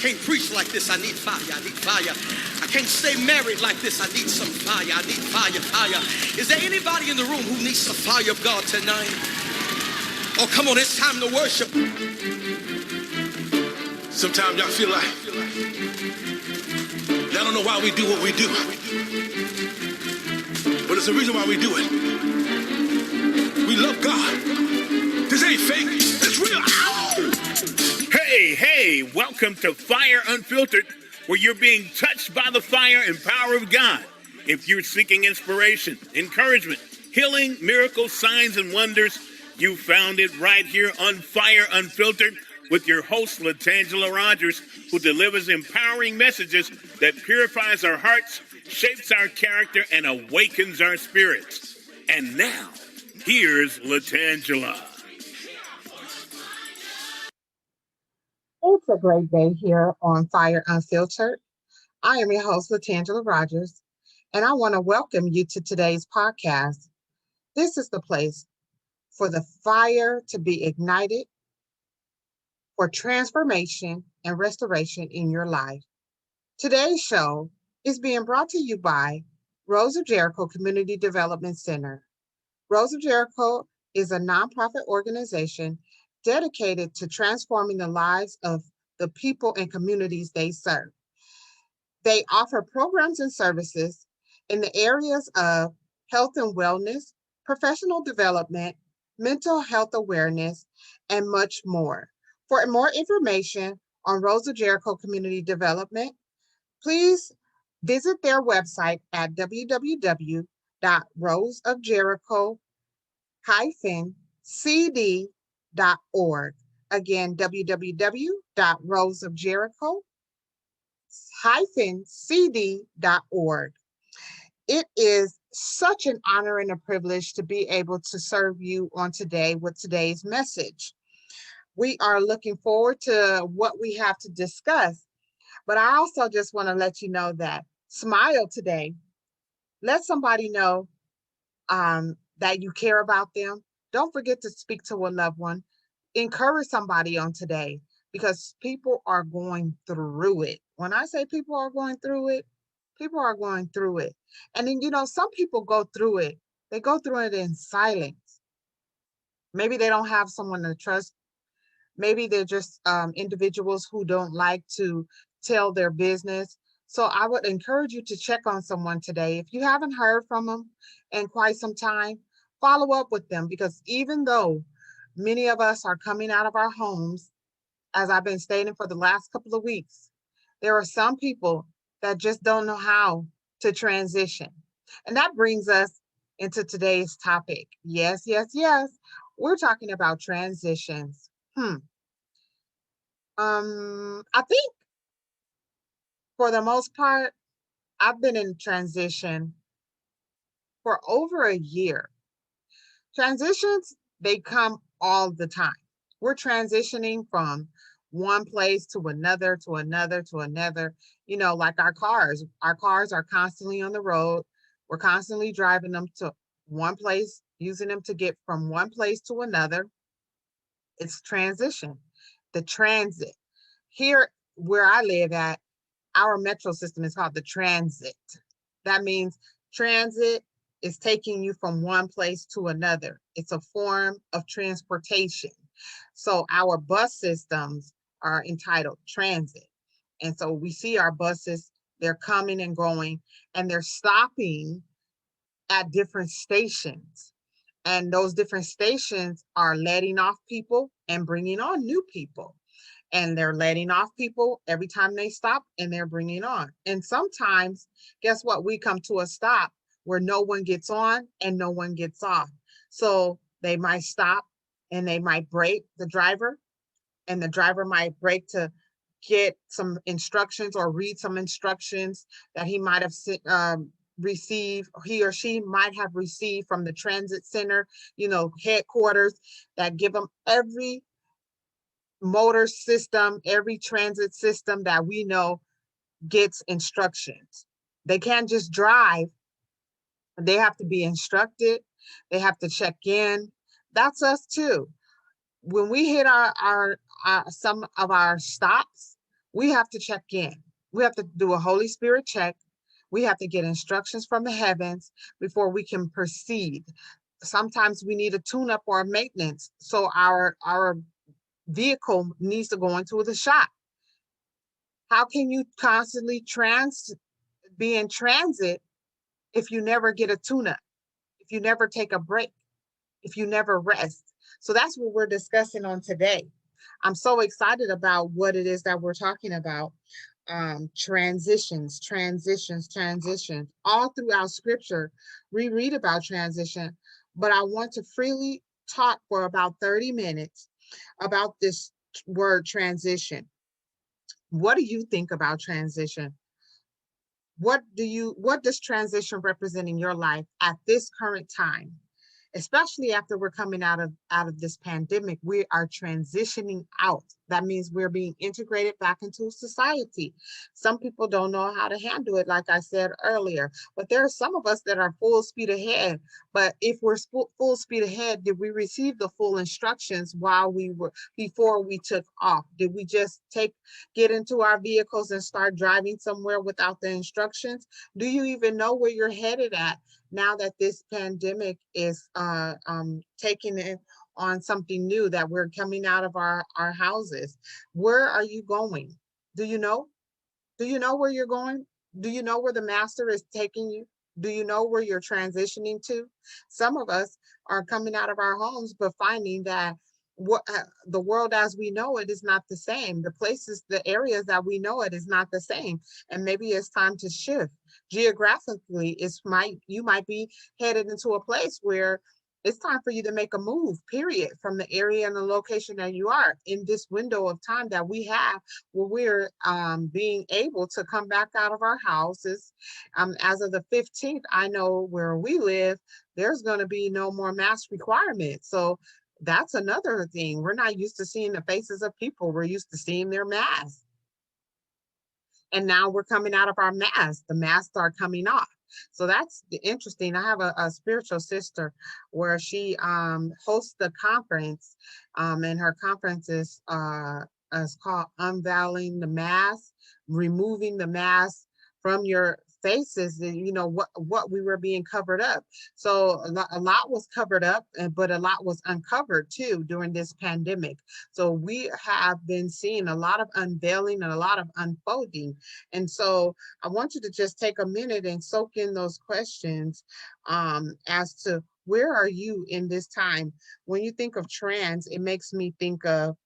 can't preach like this. I need fire. I need fire. I can't stay married like this. I need some fire. I need fire. Fire. Is there anybody in the room who needs the fire of God tonight? Oh, come on. It's time to worship. Sometimes y'all feel like y'all don't know why we do what we do. But it's the reason why we do it. We love God. This ain't fake. It's real. Ow! Hey, welcome to Fire Unfiltered, where you're being touched by the fire and power of God. If you're seeking inspiration, encouragement, healing, miracles, signs, and wonders, you found it right here on Fire Unfiltered with your host, Latangela Rogers, who delivers empowering messages that purifies our hearts, shapes our character, and awakens our spirits. And now, here's Latangela. It's a great day here on Fire Unfiltered. I am your host, Latangela Rogers, and I want to welcome you to today's podcast. This is the place for the fire to be ignited for transformation and restoration in your life. Today's show is being brought to you by Rose of Jericho Community Development Center. Rose of Jericho is a nonprofit organization dedicated to transforming the lives of the people and communities they serve. They offer programs and services in the areas of health and wellness, professional development, mental health awareness, and much more. For more information on Rose of Jericho Community Development, please visit their website at www.roseofjericho-cd.org. Again, www.roseofjericho-cd.org. It is such an honor and a privilege to be able to serve you on today with today's message. We are looking forward to what we have to discuss, but I also just want to let you know that smile today. Let somebody know that you care about them. Don't forget to speak to a loved one. Encourage somebody on today because people are going through it. When I say people are going through it, people are going through it. And then, some people go through it. They go through it in silence. Maybe they don't have someone to trust. Maybe they're just individuals who don't like to tell their business. So I would encourage you to check on someone today. If you haven't heard from them in quite some time, follow up with them, because even though many of us are coming out of our homes, as I've been stating for the last couple of weeks, there are some people that just don't know how to transition. And that brings us into today's topic. Yes. We're talking about transitions. I think for the most part, I've been in transition for over a year. Transitions, they come all the time. We're transitioning from one place to another, to another, to another. Like our cars. Our cars are constantly on the road. We're constantly driving them to one place, using them to get from one place to another. It's transition, the transit. Here, where I live at, our metro system is called the transit. That means transit is taking you from one place to another. It's a form of transportation. So our bus systems are entitled transit. And so we see our buses, they're coming and going, and they're stopping at different stations. And those different stations are letting off people and bringing on new people. And they're letting off people every time they stop, and they're bringing on. And sometimes, guess what? We come to a stop where no one gets on and no one gets off. So they might stop and they might brake, the driver, and the driver might brake to get some instructions or read some instructions that he might have received, he or she might have received from the transit center, headquarters, that give them every motor system, every transit system that we know gets instructions. They can't just drive. They have to be instructed. They have to check in. That's us too. When we hit our some of our stops, we have to check in. We have to do a Holy Spirit check. We have to get instructions from the heavens before we can proceed. Sometimes we need a tune up or a maintenance. So our vehicle needs to go into the shop. How can you constantly be in transit if you never get a tune up, if you never take a break, if you never rest? So that's what we're discussing on today. I'm so excited about what it is that we're talking about. Transitions, all throughout scripture. We read about transition, but I want to freely talk for about 30 minutes about this word transition. What do you think about transition? What does transition represent in your life at this current time? Especially after we're coming out of this pandemic, we are transitioning out. That means we're being integrated back into society. Some people don't know how to handle it, like I said earlier, but there are some of us that are full speed ahead. But if we're full speed ahead, did we receive the full instructions before we took off? Did we just get into our vehicles and start driving somewhere without the instructions? Do you even know where you're headed at now that this pandemic is taking it on something new, that we're coming out of our houses? Where are you going? Do you know? Do you know where you're going? Do you know where the master is taking you? Do you know where you're transitioning to? Some of us are coming out of our homes, but finding that the world as we know it is not the same. The areas that we know it is not the same. And maybe it's time to shift. Geographically, you might be headed into a place where it's time for you to make a move, period, from the area and the location that you are in this window of time that we have, where we're being able to come back out of our houses. As of the 15th, I know where we live, there's going to be no more mask requirements. So that's another thing. We're not used to seeing the faces of people. We're used to seeing their masks. And now we're coming out of our masks. The masks are coming off. So that's interesting. I have a spiritual sister where she hosts the conference, and her conference is called Unveiling the Mask, Removing the Mask from Your Faces. And what we were being covered up. So a lot was covered up, but a lot was uncovered too during this pandemic. So we have been seeing a lot of unveiling and a lot of unfolding. And so I want you to just take a minute and soak in those questions as to where are you in this time. When you think of trans, it makes me think of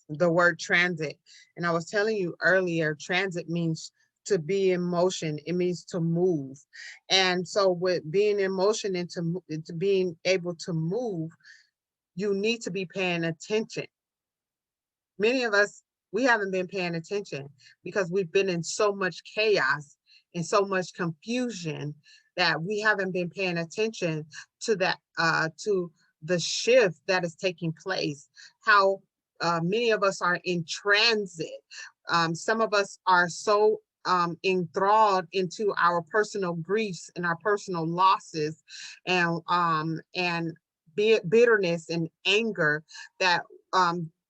the word transit. And I was telling you earlier, transit means to be in motion. It means to move. And so with being in motion and to being able to move, you need to be paying attention. Many of us, we haven't been paying attention because we've been in so much chaos and so much confusion that we haven't been paying attention to to the shift that is taking place. How many of us are in transit. Some of us are so enthralled into our personal griefs and our personal losses and bitterness and anger that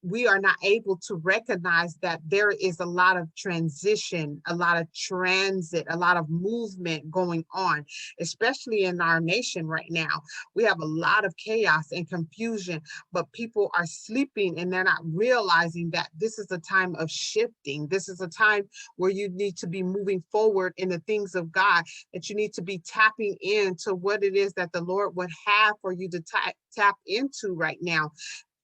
we are not able to recognize that there is a lot of transition, a lot of transit, a lot of movement going on, especially in our nation right now. We have a lot of chaos and confusion, but people are sleeping and they're not realizing that this is a time of shifting. This is a time where you need to be moving forward in the things of God, that you need to be tapping into what it is that the Lord would have for you to tap into right now.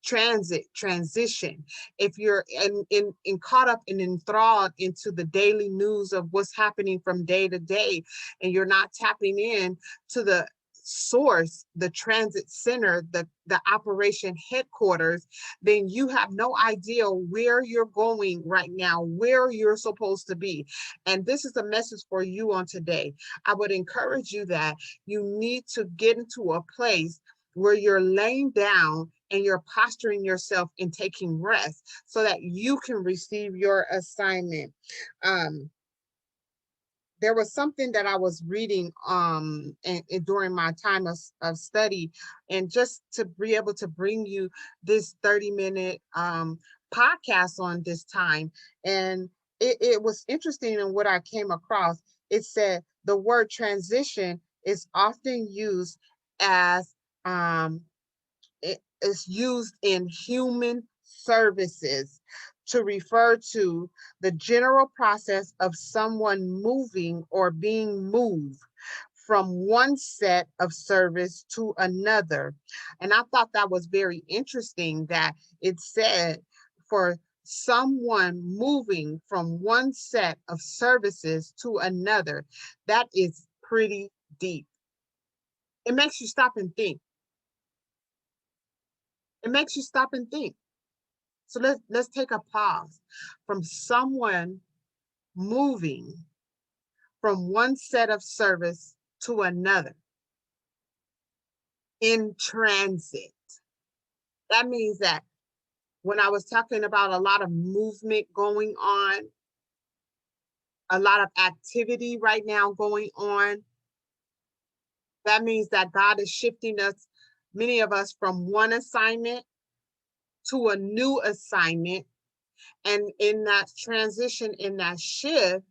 Transition. If you're in caught up and enthralled into the daily news of what's happening from day to day, and you're not tapping in to the source, the transit center, the operation headquarters, then you have no idea where you're going right now, where you're supposed to be. And this is a message for you on today. I would encourage you that you need to get into a place where you're laying down and you're posturing yourself and taking rest so that you can receive your assignment. There was something that I was reading and during my time of study, and just to be able to bring you this 30-minute podcast on this time, and it was interesting in what I came across. It said the word transition is often used as it is used in human services to refer to the general process of someone moving or being moved from one set of service to another. And I thought that was very interesting that it said for someone moving from one set of services to another. That is pretty deep. It makes you stop and think. It makes you stop and think. So let's take a pause from someone moving from one set of service to another in transit. That means that when I was talking about a lot of movement going on, a lot of activity right now going on, that means that God is shifting us, many of us, from one assignment to a new assignment. And in that transition, in that shift,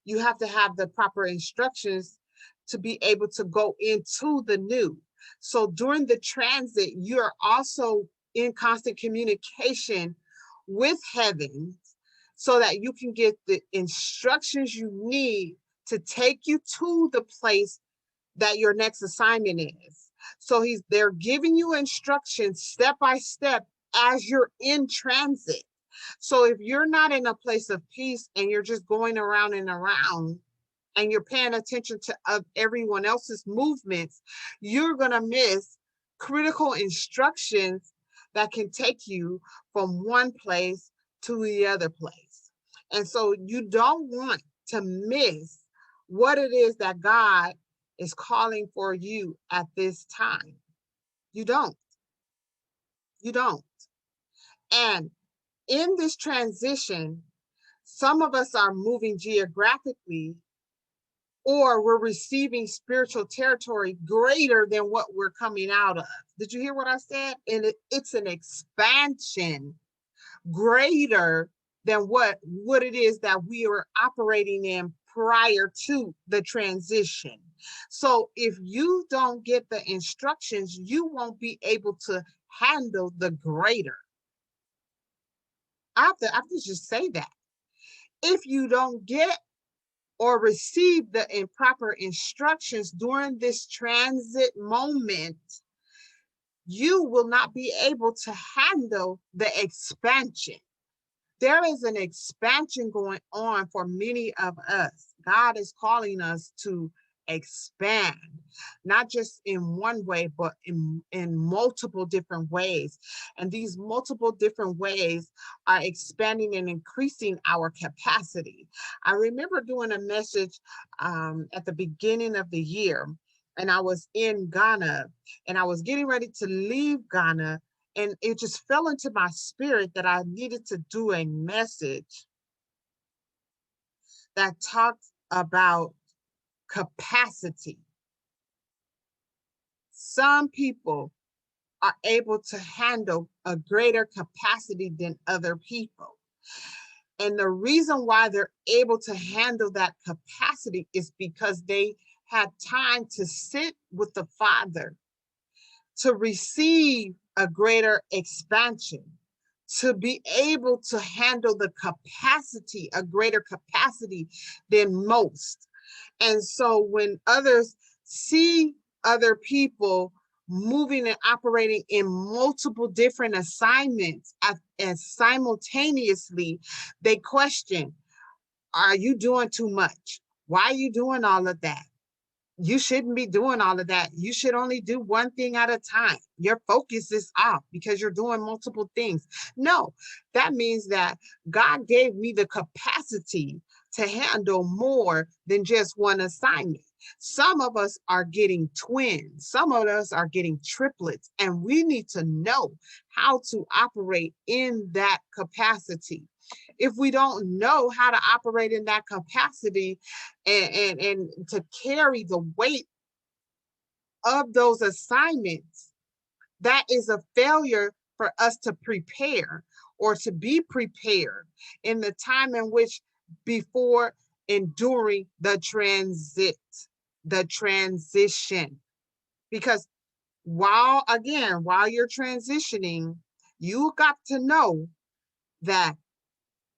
you have to have the proper instructions to be able to go into the new. So during the transit, you're also in constant communication with heaven so that you can get the instructions you need to take you to the place that your next assignment is. So they're giving you instructions step by step as you're in transit. So if you're not in a place of peace and you're just going around and around and you're paying attention to everyone else's movements, you're going to miss critical instructions that can take you from one place to the other place. And so you don't want to miss what it is that God is calling for you at this time. You don't. You don't. And in this transition, some of us are moving geographically, or we're receiving spiritual territory greater than what we're coming out of. Did you hear what I said? And it's an expansion greater than what it is that we were operating in prior to the transition. So if you don't get the instructions, you won't be able to handle the greater. I have to just say that. If you don't get or receive the improper instructions during this transit moment, you will not be able to handle the expansion. There is an expansion going on for many of us. God is calling us to expand, not just in one way, but in multiple different ways. And these multiple different ways are expanding and increasing our capacity. I remember doing a message at the beginning of the year, and I was in Ghana, and I was getting ready to leave Ghana, and it just fell into my spirit that I needed to do a message that talked about capacity. Some people are able to handle a greater capacity than other people. And the reason why they're able to handle that capacity is because they had time to sit with the Father, to receive a greater expansion, to be able to handle the capacity, a greater capacity than most. And so when others see other people moving and operating in multiple different assignments as simultaneously, they question, are you doing too much? Why are you doing all of that? You shouldn't be doing all of that. You should only do one thing at a time. Your focus is off because you're doing multiple things. No, that means that God gave me the capacity to handle more than just one assignment. Some of us are getting twins. Some of us are getting triplets, and we need to know how to operate in that capacity. If we don't know how to operate in that capacity and to carry the weight of those assignments, that is a failure for us to prepare or to be prepared in the time in which before enduring the transition. Because while you're transitioning, you got to know that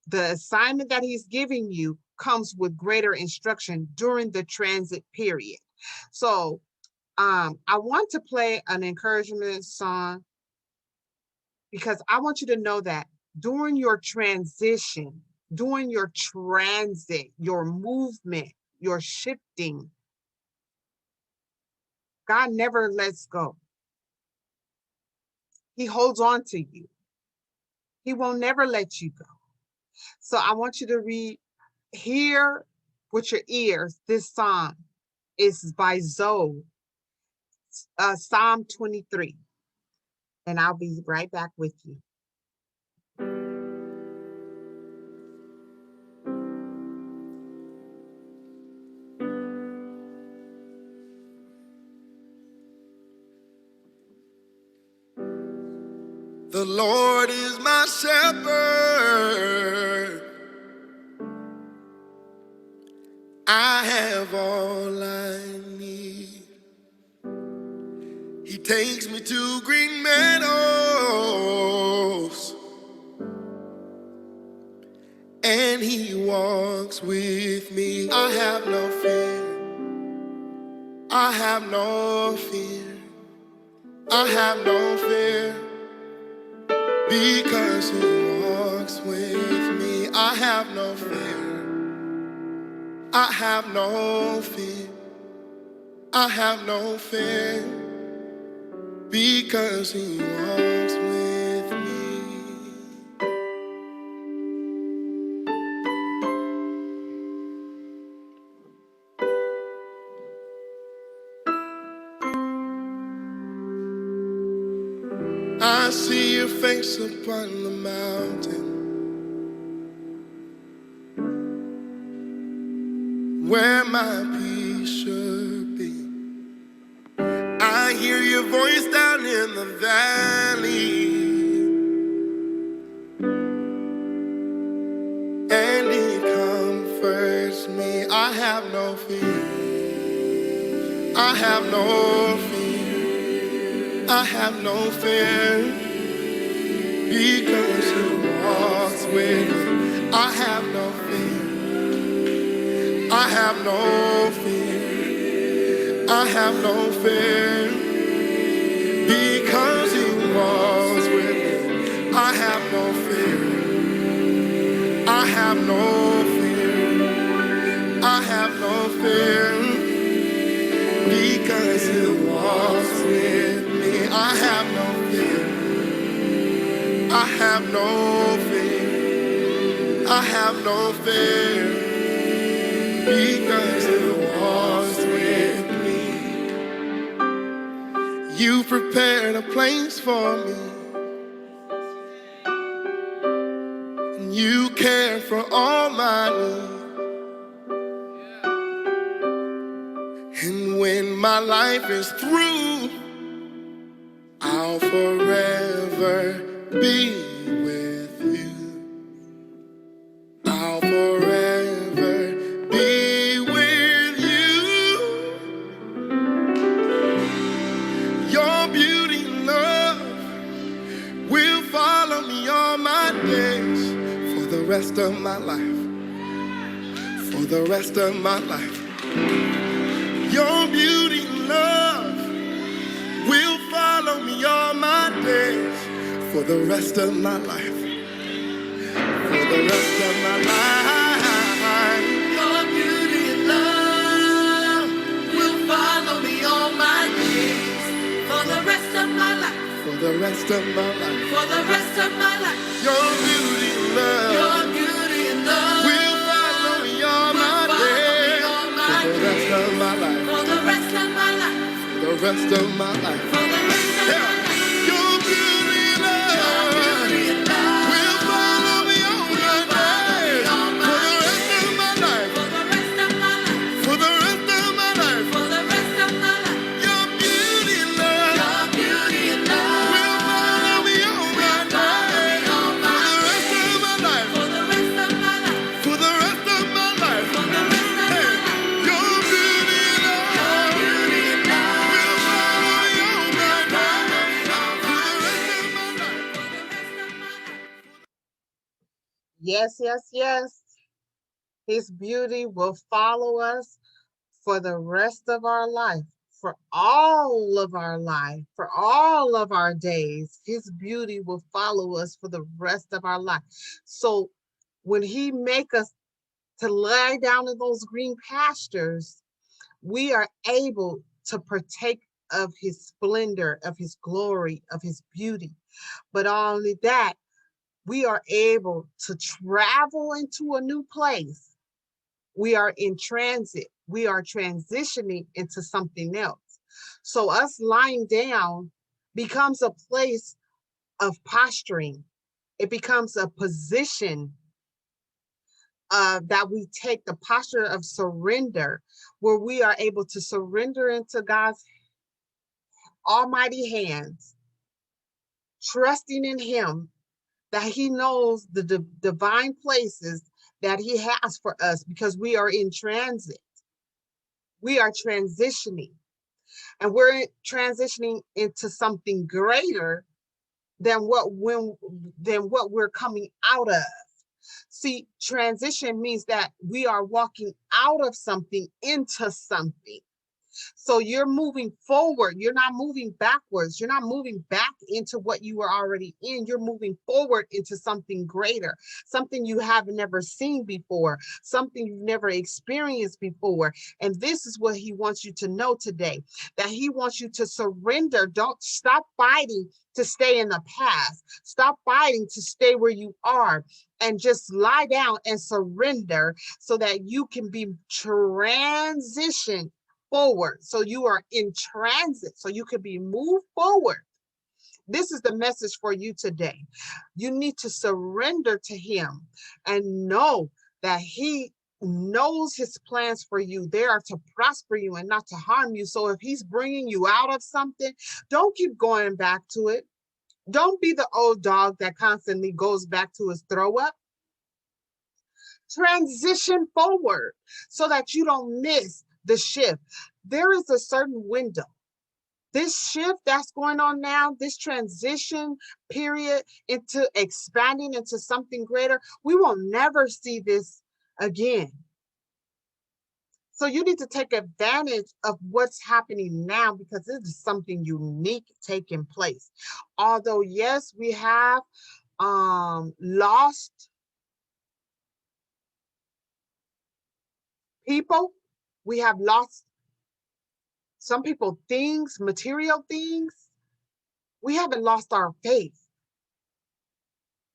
the assignment that he's giving you comes with greater instruction during the transit period. So I want to play an encouragement song because I want you to know that during your transition, during your transit, your movement, your shifting, God never lets go. He holds on to you. He will never let you go. So I want you to hear with your ears. This song is by Zoe, Psalm 23. And I'll be right back with you. The Lord is my shepherd. I have all I need. He takes me to green meadows, and he walks with me. I have no fear. I have no fear. I have no fear. Because he walks with me, I have no fear. I have no fear. I have no fear. Because he walks with me. I see your face upon the mountain, where my peace should be. I hear your voice down in the valley, and it comforts me. I have no fear. I have no fear. I have no fear, because he walks with me. I have no fear. I have no fear. I have no fear, because he walks with me. I have no fear. I have no fear. I have no fear, because he walks with me. I have no fear. I have no fear. I have no fear, because he walks with me. You prepared a place for me, and you care for all my needs. And when my life is through, I'll forever be with you. I'll forever be with you. Your beauty and love will follow me all my days, for the rest of my life. For the rest of my life. Your beauty and love will follow me all my days, for the rest of my life. For the rest of my life. Your beauty and love will follow me all my days, for the rest of my life. For the rest of my life. For the rest of my life. Your beauty and love. Your beauty and love will follow me all my days, for the rest of my life. For the rest of my life. For the rest of my life. For the rest of my life. Your beauty and love will follow me all my days, for the rest of my life. For the rest of my life. For the rest of my life. Your beauty and love will follow me all Yes, yes, yes. His beauty will follow us for the rest of our life, for all of our life, for all of our days. His beauty will follow us for the rest of our life. So when he make us to lie down in those green pastures, we are able to partake of his splendor, of his glory, of his beauty. But not only that, we are able to travel into a new place. We are in transit. We are transitioning into something else. So us lying down becomes a place of posturing. It becomes a position that we take, the posture of surrender, where we are able to surrender into God's almighty hands, trusting in him that he knows the divine places that he has for us, because we are in transit. We are transitioning, and we're transitioning into something greater than what we're coming out of. See, transition means that we are walking out of something into something. So you're moving forward. You're not moving backwards. You're not moving back into what you were already in. You're moving forward into something greater, something you have never seen before, something you've never experienced before. And this is what he wants you to know today, that he wants you to surrender. Don't stop fighting to stay in the past. Stop fighting to stay where you are, and just lie down and surrender so that you can be transitioned forward. So you are in transit, so you can be moved forward. This is the message for you today. You need to surrender to him and know that he knows his plans for you. They are to prosper you and not to harm you. So if he's bringing you out of something, don't keep going back to it. Don't be the old dog that constantly goes back to his throw up. Transition forward so that you don't miss the shift. There is a certain window. This shift that's going on now, this transition period into expanding into something greater, we will never see this again. So you need to take advantage of what's happening now, because this is something unique taking place. Although, yes, we have lost people. We have lost some people, things, material things. We haven't lost our faith.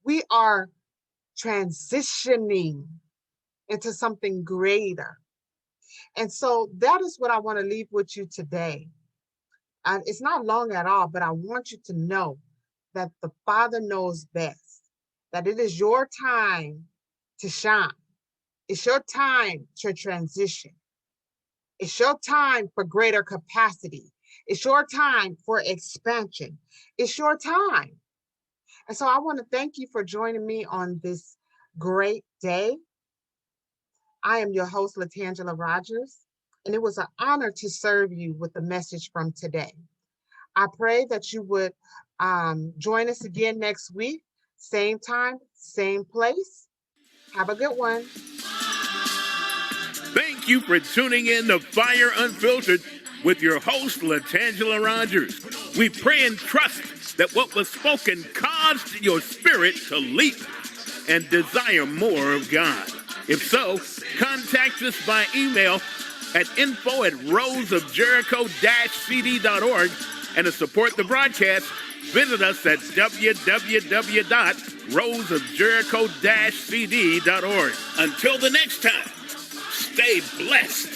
We are transitioning into something greater. And so that is what I want to leave with you today. And it's not long at all, but I want you to know that the Father knows best, that it is your time to shine. It's your time to transition. It's your time for greater capacity. It's your time for expansion. It's your time. And so I want to thank you for joining me on this great day. I am your host, Latangela Rogers, and it was an honor to serve you with the message from today. I pray that you would join us again next week, same time, same place. Have a good one. Thank you for tuning in to Fire Unfiltered with your host, Latangela Rogers. We pray and trust that what was spoken caused your spirit to leap and desire more of God. If so, contact us by email at info@roseofjericho-cd.org, and to support the broadcast, visit us at www.roseofjericho-cd.org. Until the next time, stay blessed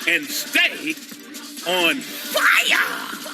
and stay on fire.